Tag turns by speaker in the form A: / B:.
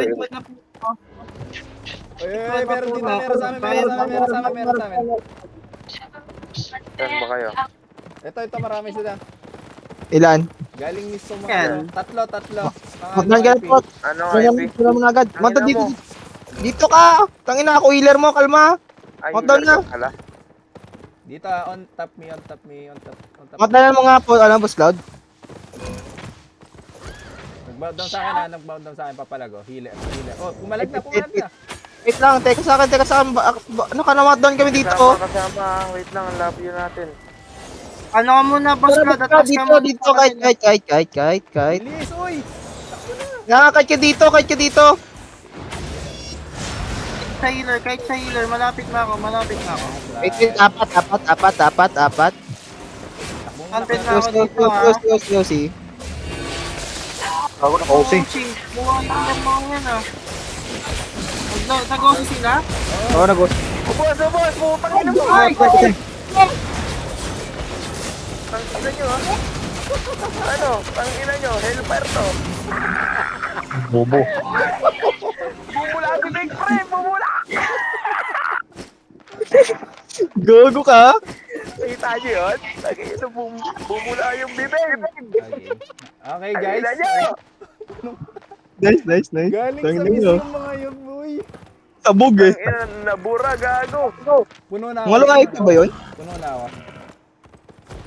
A: Wait na po.
B: Meron dito, meron sa amin.
C: Saan ba kayo?
B: Ito, marami sila.
D: Ilan?
B: Galing mismo
A: Yan.
B: mga tatlo.
D: Magdan ka po.
C: Ano,
D: Magdan
C: IP?
D: mo na agad.
C: Tangina
D: Magdan dito.
C: mo.
D: Dito ka. Tangina ako, healer mo. Kalma.
C: Ay,
D: Magdan na.
C: healer ka pala.
B: Dito, on top me.
D: Magdan mo nga po. Alam, boss Cloud.
B: Nag-bound down sa akin, papalago. Healer. Oh, pumalag na.
D: Wait lang. Teka sa akin. Ano ka na, magdan kami dito.
C: Kasama. Wait lang, ang labi yun natin.
A: Ano ka muna, boss Cloud? Atas ka muna.
D: Dito. Kahit.
B: Bilis, uy!
D: Kahit ka dito.
A: Kahit sa healer, malapit na ako.
D: Wait, apat.
A: Content na ako dito, ha?
D: Close. Ako na
A: Coaching. Buhay ko lang mga yan, ha? Nag-OC sila?
D: Oo, nag-boss.
C: Boss! Putang ina mo!
A: Ay!
C: Ang ina nyo, ha? Ano? Ang ina nyo, hellfire to.
D: Bobo.
C: Bumula si Big Pre! Bumula!
D: Gogo ka?
C: Kita nyo yun? Nag-ino, bumula yung bibig.
B: Okay,
C: Ang
B: guys.
C: ina nyo!
D: Nice.
B: Galing sa
D: Tangina
B: miss
D: nyo.
B: yung mga yun, boy.
D: Sabog eh.
C: Ang ina, nabura, gago.
B: Puno na ako.
D: Mga long IP ba yun?
B: Puno na ako.